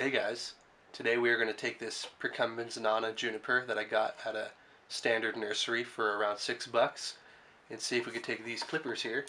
Hey guys, today we are going to take this Precumbens nana juniper that I got at a standard nursery for around $6 and see if we could take these clippers here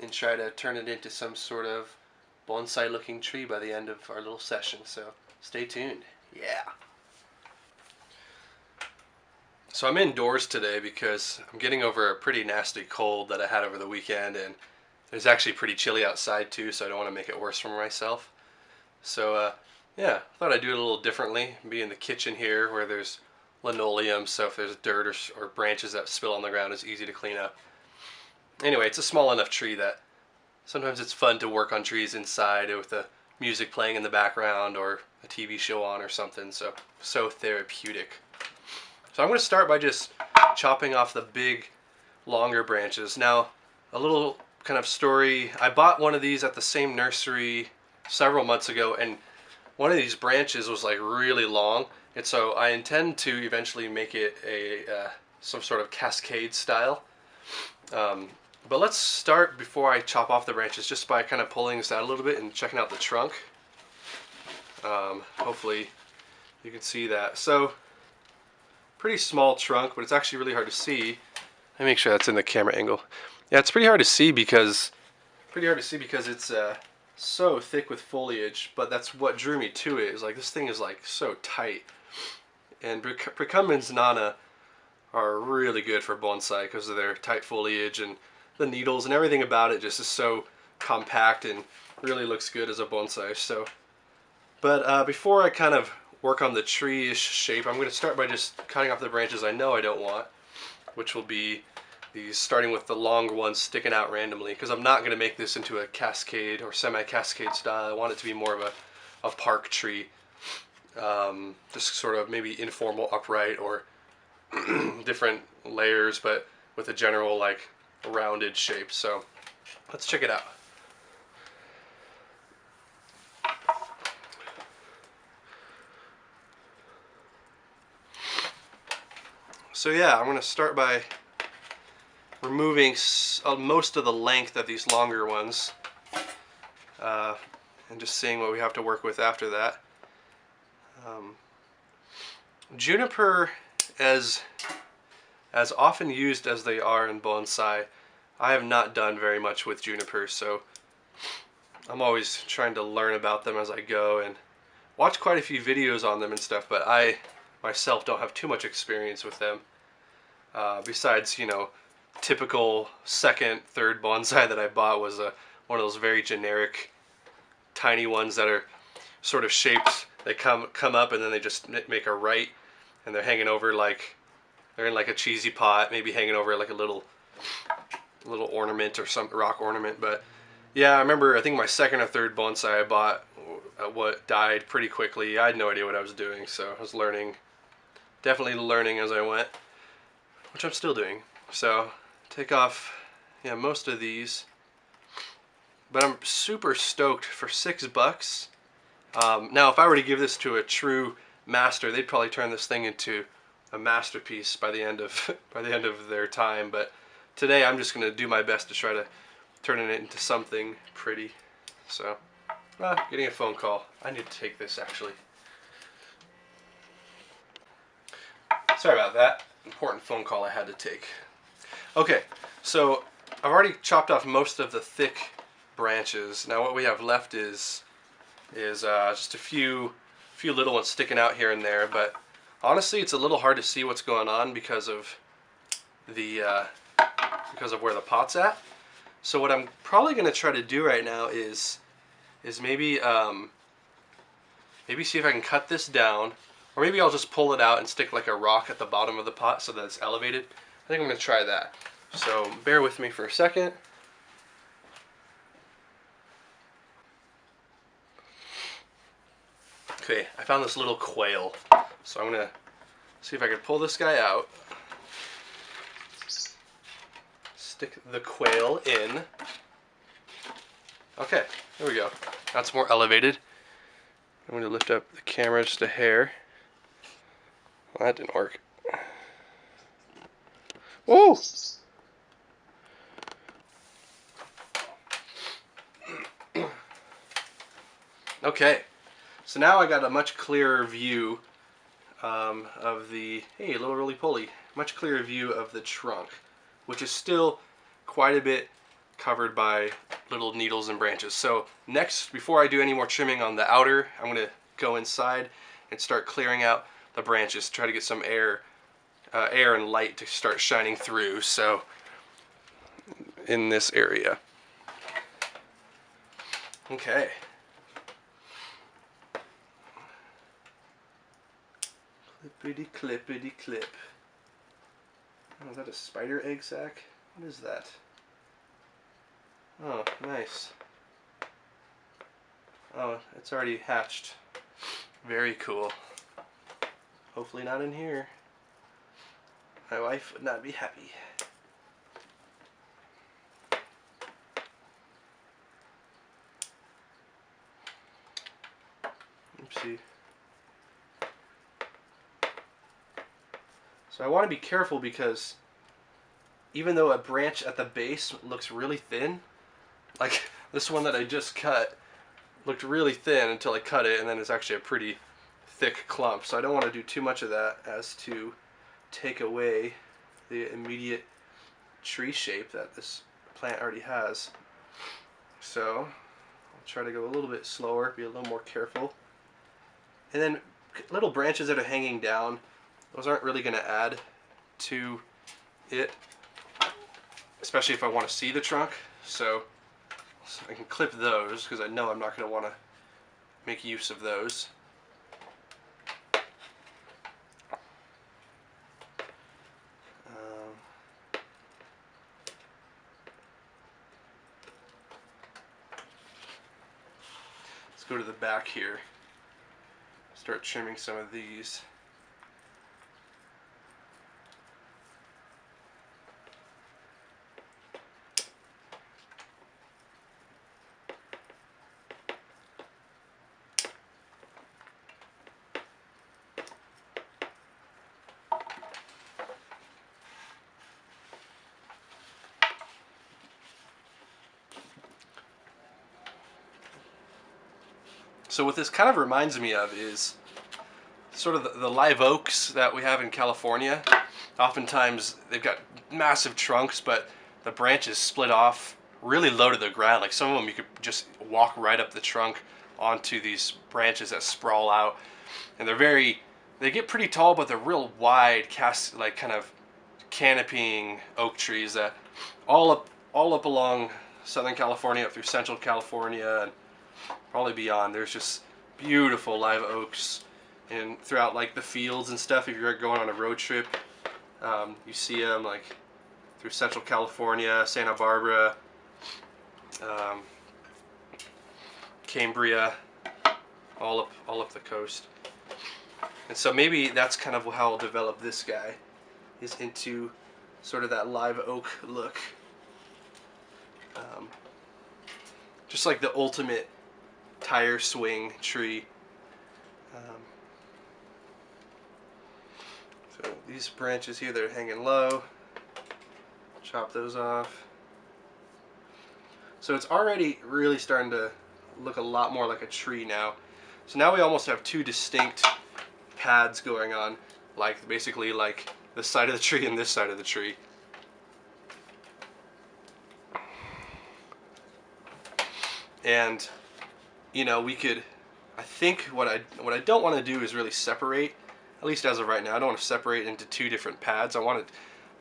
and try to turn it into some sort of bonsai looking tree by the end of our little session. So stay tuned. Yeah. So I'm indoors today because I'm getting over a pretty nasty cold that I had over the weekend, and it's actually pretty chilly outside too, so I don't want to make it worse for myself. So yeah, I thought I'd do it a little differently. Be in the kitchen here where there's linoleum, so if there's dirt or branches that spill on the ground, it's easy to clean up. Anyway, it's a small enough tree that sometimes it's fun to work on trees inside with the music playing in the background or a TV show on or something, so therapeutic. So I'm going to start by just chopping off the big, longer branches. Now, a little kind of story. I bought one of these at the same nursery several months ago, and one of these branches was like really long, and so I intend to eventually make it a some sort of cascade style. But let's start, before I chop off the branches, just by kind of pulling this out a little bit and checking out the trunk. Hopefully you can see that. So pretty small trunk, but it's actually really hard to see. Let me make sure that's in the camera angle. Yeah, it's pretty hard to see because it's so thick with foliage, but that's what drew me to it. Is like, this thing is like so tight. And Precumbens nana are really good for bonsai because of their tight foliage, and the needles and everything about it just is so compact and really looks good as a bonsai. So, but before I kind of work on the tree-ish shape, I'm going to start by just cutting off the branches I know I don't want, which will be these, starting with the longer ones sticking out randomly, because I'm not going to make this into a cascade or semi-cascade style. I want it to be more of a park tree, just sort of maybe informal upright or different layers, but with a general like rounded shape. So let's check it out. So yeah, I'm going to start by removing most of the length of these longer ones, and just seeing what we have to work with after that. Juniper, as often used as they are in bonsai, I have not done very much with juniper, so I'm always trying to learn about them as I go and watch quite a few videos on them and stuff, but I myself don't have too much experience with them. Besides, you know, typical second, third bonsai that I bought was one of those very generic tiny ones that are sort of shaped. They come up and then they just make a right, and they're hanging over like they're in like a cheesy pot, maybe hanging over like a little ornament or some rock ornament. But yeah, I think my second or third bonsai I bought what died pretty quickly. I had no idea what I was doing, so I was definitely learning as I went, which I'm still doing. So take off, yeah, most of these, but I'm super stoked for $6. Now, if I were to give this to a true master, they'd probably turn this thing into a masterpiece by the end of their time. But today, I'm just going to do my best to try to turn it into something pretty. So, getting a phone call. I need to take this actually. Sorry about that. Important phone call I had to take. Okay, so I've already chopped off most of the thick branches. Now what we have left is just a few little ones sticking out here and there, but honestly it's a little hard to see what's going on because of where the pot's at. So what I'm probably going to try to do right now is maybe see if I can cut this down, or maybe I'll just pull it out and stick like a rock at the bottom of the pot so that it's elevated. I think I'm going to try that. So bear with me for a second. Okay, I found this little quail. So I'm going to see if I can pull this guy out. Stick the quail in. Okay, there we go. That's more elevated. I'm going to lift up the camera just a hair. Well, that didn't work. Whoa! Okay, So now I got a much clearer view of the, hey, little roly-poly, much clearer view of the trunk, which is still quite a bit covered by little needles and branches. So next, before I do any more trimming on the outer, I'm going to go inside and start clearing out the branches, try to get some air and light to start shining through. So in this area. Okay. Clippity clippity clip. Oh, is that a spider egg sac? What is that? Oh, nice. Oh, it's already hatched. Very cool. Hopefully not in here. My wife would not be happy. Oopsie. So I want to be careful because even though a branch at the base looks really thin, like this one that I just cut looked really thin until I cut it, and then it's actually a pretty thick clump. So I don't want to do too much of that as to take away the immediate tree shape that this plant already has. So I'll try to go a little bit slower, be a little more careful. And then little branches that are hanging down, those aren't really going to add to it, especially if I want to see the trunk. So I can clip those because I know I'm not going to want to make use of those. Let's go to the back here. Start trimming some of these. So what this kind of reminds me of is sort of the live oaks that we have in California. Oftentimes they've got massive trunks, but the branches split off really low to the ground. Like some of them you could just walk right up the trunk onto these branches that sprawl out. And they get pretty tall, but they're real wide, like kind of canopying oak trees that all up along Southern California, up through Central California, and probably beyond. There's just beautiful live oaks and throughout like the fields and stuff. If you're going on a road trip, you see them like through Central California, Santa Barbara, Cambria, all up the coast. And so maybe that's kind of how I'll develop this guy, is into sort of that live oak look. Just like the ultimate tire swing tree. So these branches here that are hanging low, chop those off. So it's already really starting to look a lot more like a tree now. So now we almost have two distinct pads going on, like basically like this side of the tree and this side of the tree. And you know, we could, I think what I don't want to do is really separate, at least as of right now. I don't want to separate into two different pads. I want it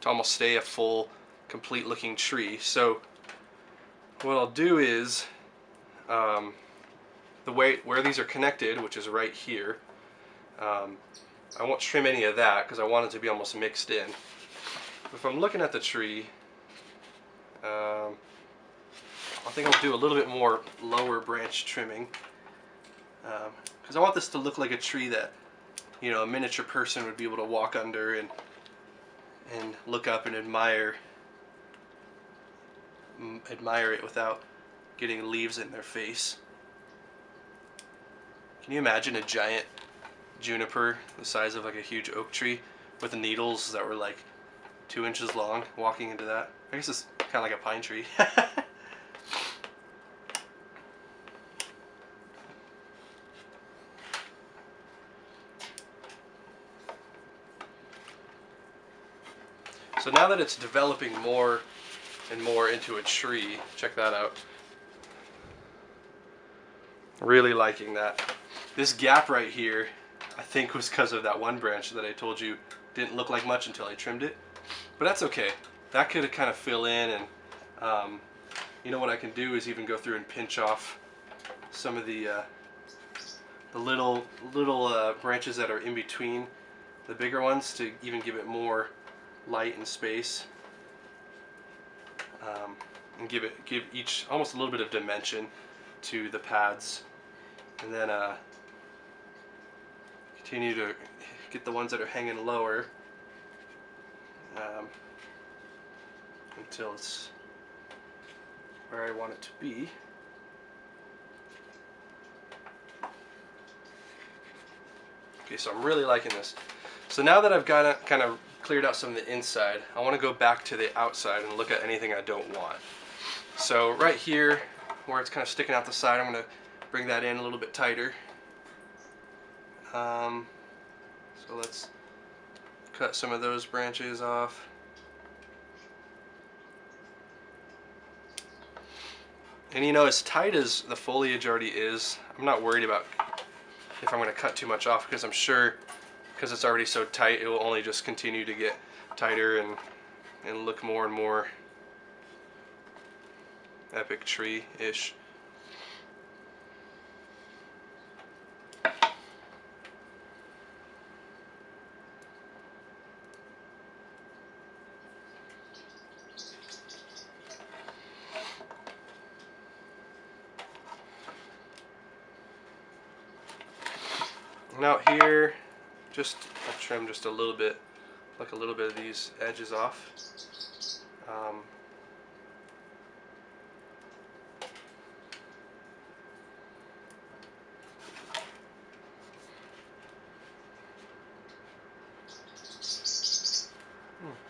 to almost stay a full, complete looking tree. So what I'll do is, the way where these are connected, which is right here, I won't trim any of that because I want it to be almost mixed in. If I'm looking at the tree, I think I'll do a little bit more lower branch trimming, because I want this to look like a tree that, you know, a miniature person would be able to walk under and look up and admire it without getting leaves in their face. Can you imagine a giant juniper the size of like a huge oak tree with the needles that were like 2 inches long walking into that? I guess it's kind of like a pine tree. So now that it's developing more and more into a tree, check that out. Really liking that. This gap right here, I think was because of that one branch that I told you didn't look like much until I trimmed it. But that's okay. That could kind of fill in, and you know what I can do is even go through and pinch off some of the little branches that are in between the bigger ones to even give it more light and space, and give each almost a little bit of dimension to the pads, and then continue to get the ones that are hanging lower until it's where I want it to be. Okay, so I'm really liking this. So now that I've got it kind of cleared out some of the inside, I want to go back to the outside and look at anything I don't want. So right here, where it's kind of sticking out the side, I'm going to bring that in a little bit tighter. So let's cut some of those branches off. And you know, as tight as the foliage already is, I'm not worried about if I'm going to cut too much off, because I'm sure, because it's already so tight, it will only just continue to get tighter and look more and more epic tree-ish. And out here, I'll trim just a little bit, like a little bit of these edges off.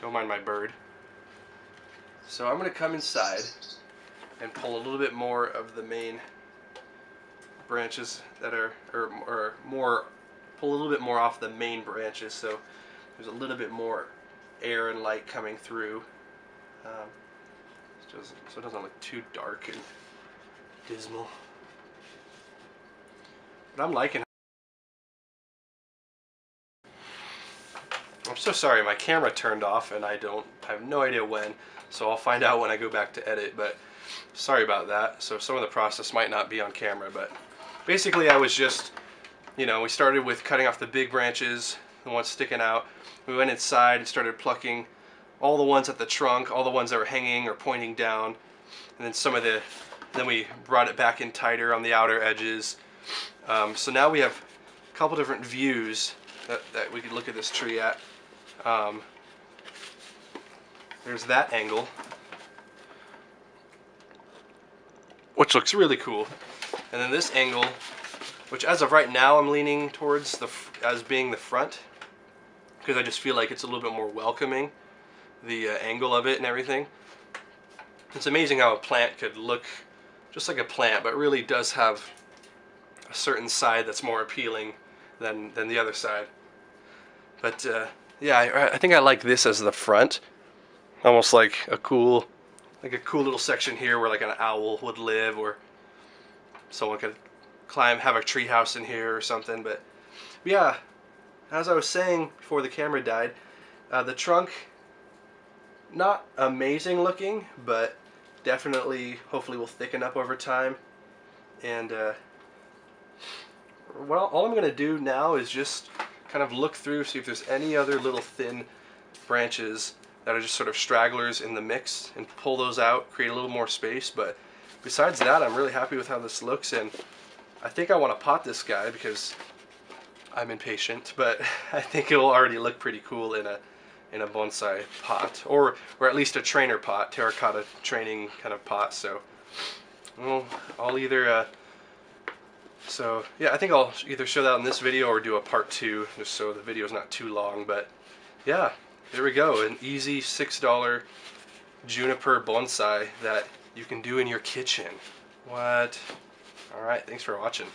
Don't mind my bird. So I'm going to come inside and pull a little bit more of the main branches that are, or more, pull a little bit more off the main branches, so there's a little bit more air and light coming through, so it doesn't look too dark and dismal. But I'm liking it. I'm so sorry, my camera turned off and I have no idea when, so I'll find out when I go back to edit, but sorry about that. So some of the process might not be on camera, but basically I was just, you know, we started with cutting off the big branches, the ones sticking out. We went inside and started plucking all the ones at the trunk, all the ones that were hanging or pointing down, and then then we brought it back in tighter on the outer edges. So now we have a couple different views that we could look at this tree at. There's that angle, which looks really cool, and then this angle, which as of right now I'm leaning towards as being the front, because I just feel like it's a little bit more welcoming, the angle of it and everything. It's amazing how a plant could look just like a plant, but really does have a certain side that's more appealing than the other side. But yeah, I think I like this as the front, almost like a cool little section here where like an owl would live, or someone could have a tree house in here or something. But yeah, as I was saying before the camera died, the trunk, not amazing looking, but definitely hopefully will thicken up over time. And well, all I'm going to do now is just kind of look through, see if there's any other little thin branches that are just sort of stragglers in the mix, and pull those out, create a little more space. But besides that, I'm really happy with how this looks, and I think I want to pot this guy because I'm impatient, but I think it will already look pretty cool in a bonsai pot, or at least a trainer pot, terracotta training kind of pot. So well, I'll either so yeah, I think I'll either show that in this video or do a part 2, just so the video is not too long. But yeah, there we go, an easy $6 juniper bonsai that you can do in your kitchen. What? Alright, thanks for watching.